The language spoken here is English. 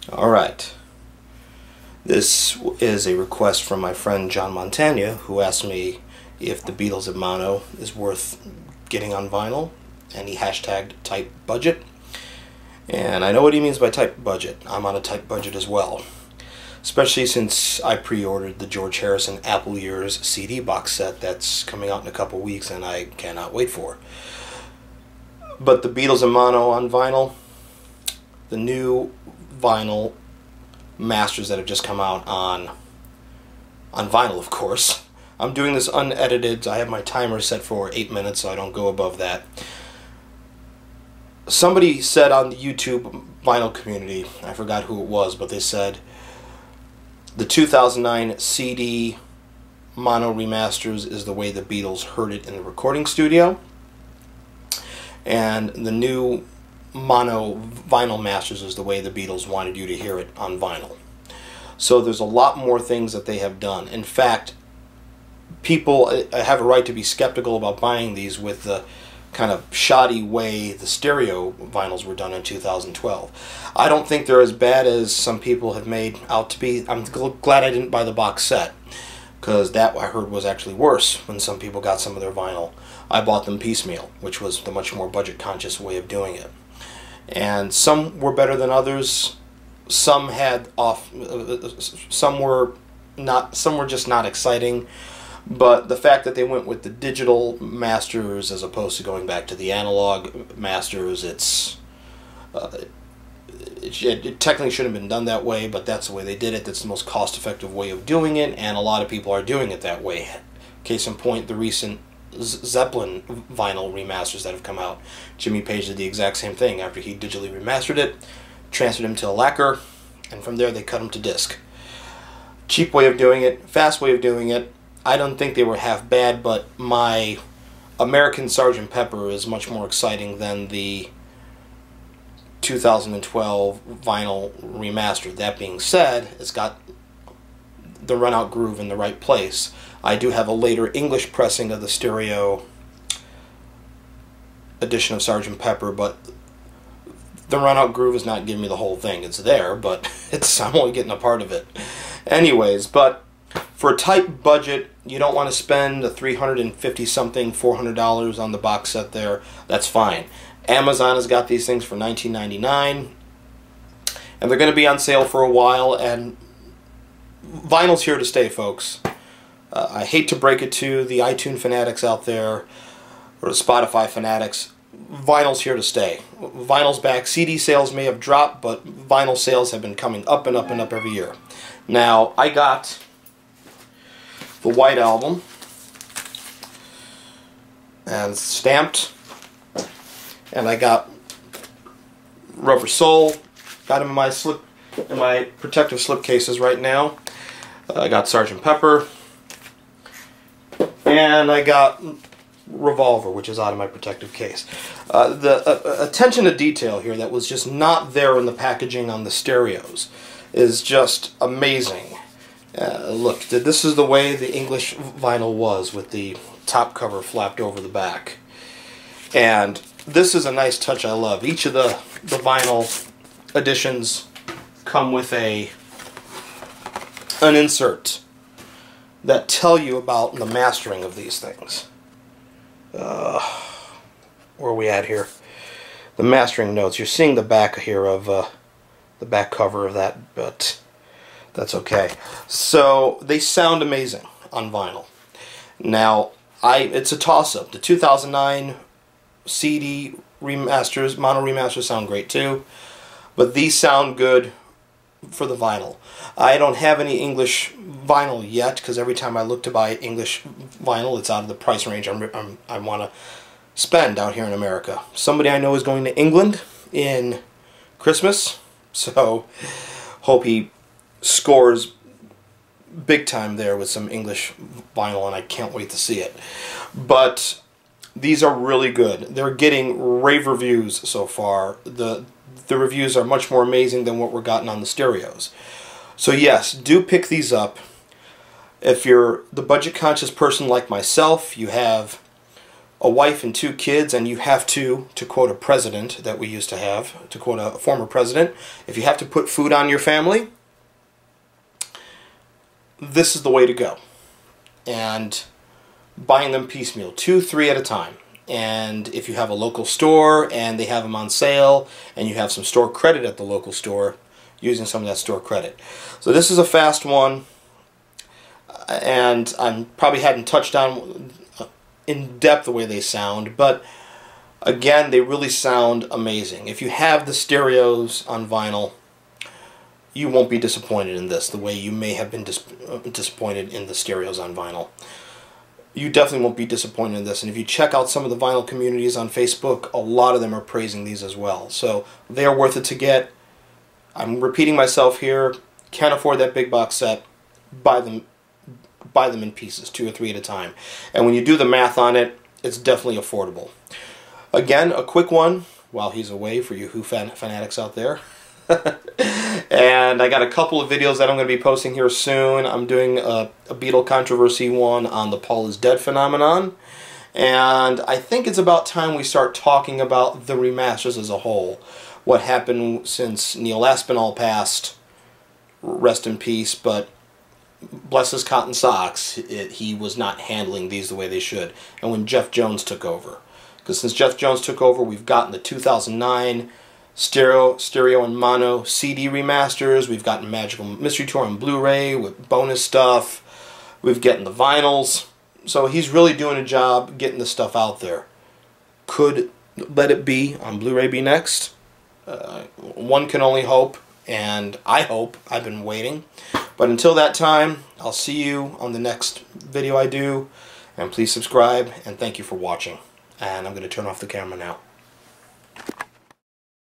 Alright, this is a request from my friend John Montagna, who asked me if the Beatles in mono is worth getting on vinyl, and he hashtagged tight budget. And I know what he means by tight budget. I'm on a tight budget as well, especially since I pre-ordered the George Harrison Apple Years CD box set that's coming out in a couple weeks and I cannot wait for. But the Beatles in mono on vinyl, the new vinyl masters that have just come out on vinyl, of course. I'm doing this unedited. I have my timer set for 8 minutes, so I don't go above that. Somebody said on the YouTube vinyl community, I forgot who it was, but they said the 2009 CD mono remasters is the way the Beatles heard it in the recording studio, and the new mono vinyl masters is the way the Beatles wanted you to hear it on vinyl. So there's a lot more things that they have done. In fact, people have a right to be skeptical about buying these with the kind of shoddy way the stereo vinyls were done in 2012. I don't think they're as bad as some people have made out to be. I'm glad I didn't buy the box set, because that I heard was actually worse when some people got some of their vinyl. I bought them piecemeal, which was the much more budget conscious way of doing it. And some were better than others. Some had some were not. Some were just not exciting. But the fact that they went with the digital masters as opposed to going back to the analog masters, it technically shouldn't have been done that way, but that's the way they did it. That's the most cost-effective way of doing it, and a lot of people are doing it that way. Case in point, the recent Zeppelin vinyl remasters that have come out. Jimmy Page did the exact same thing. After he digitally remastered it, transferred him to a lacquer, and from there they cut him to disc. Cheap way of doing it, fast way of doing it. I don't think they were half bad, but my American Sgt. Pepper is much more exciting than the 2012 vinyl remaster. That being said, it's got the run-out groove in the right place. I do have a later English pressing of the stereo edition of Sgt. Pepper, but the run-out groove is not giving me the whole thing. It's there, but I'm only getting a part of it. Anyways, but for a tight budget, you don't want to spend the $350-something, $400 on the box set there. That's fine. Amazon has got these things for $19.99, and they're going to be on sale for a while, and vinyl's here to stay, folks. I hate to break it to the iTunes fanatics out there, or the Spotify fanatics. Vinyl's here to stay. Vinyl's back. CD sales may have dropped, but vinyl sales have been coming up and up and up every year. Now, I got the White Album, and stamped, and I got Rubber Soul. Got them in my protective slip cases right now. I got Sgt. Pepper, and I got Revolver, which is out of my protective case. The attention to detail here that was just not there in the packaging on the stereos is just amazing. Look, this is the way the English vinyl was, with the top cover flapped over the back. And this is a nice touch I love. Each of the vinyl editions come with an insert that tell you about the mastering of these things. Where are we at here? The mastering notes. You're seeing the back here of the back cover of that, but that's okay. So they sound amazing on vinyl. Now, it's a toss-up. The 2009 CD remasters, mono remasters, sound great too, but these sound good for the vinyl. I don't have any English vinyl yet, because every time I look to buy English vinyl, it's out of the price range I want to spend out here in America. Somebody I know is going to England in Christmas, so hope he scores big time there with some English vinyl, and I can't wait to see it. But these are really good. They're getting rave reviews so far. The reviews are much more amazing than what we're gotten on the stereos. So yes, do pick these up. If you're the budget conscious person like myself, you have a wife and 2 kids, and you have to quote a president that we used to have, to quote a former president, if you have to put food on your family, this is the way to go. And buying them piecemeal, 2, 3 at a time. And if you have a local store and they have them on sale and you have some store credit at the local store, using some of that store credit. So this is a fast one, and I probably hadn't touched on in depth the way they sound, but again, they really sound amazing. If you have the stereos on vinyl, you won't be disappointed in this the way you may have been disappointed in the stereos on vinyl. You definitely won't be disappointed in this. And if you check out some of the vinyl communities on Facebook, a lot of them are praising these as well. So they are worth it to get. I'm repeating myself here. Can't afford that big box set. Buy them in pieces, 2 or 3 at a time. And when you do the math on it, it's definitely affordable. Again, a quick one while he's away for you Who fanatics out there. And I got a couple of videos that I'm going to be posting here soon. I'm doing a Beatle controversy one on the Paul is Dead phenomenon. And I think it's about time we start talking about the remasters as a whole. What happened since Neil Aspinall passed, rest in peace, but bless his cotton socks, he was not handling these the way they should. And when Jeff Jones took over. Because since Jeff Jones took over, we've gotten the 2009 stereo and mono CD remasters. We've gotten Magical Mystery Tour on Blu-ray with bonus stuff. We've gotten the vinyls. So he's really doing a job getting the stuff out there. Could Let It Be on Blu-ray be next? One can only hope, and I hope. I've been waiting. But until that time, I'll see you on the next video I do. And please subscribe, and thank you for watching. And I'm going to turn off the camera now.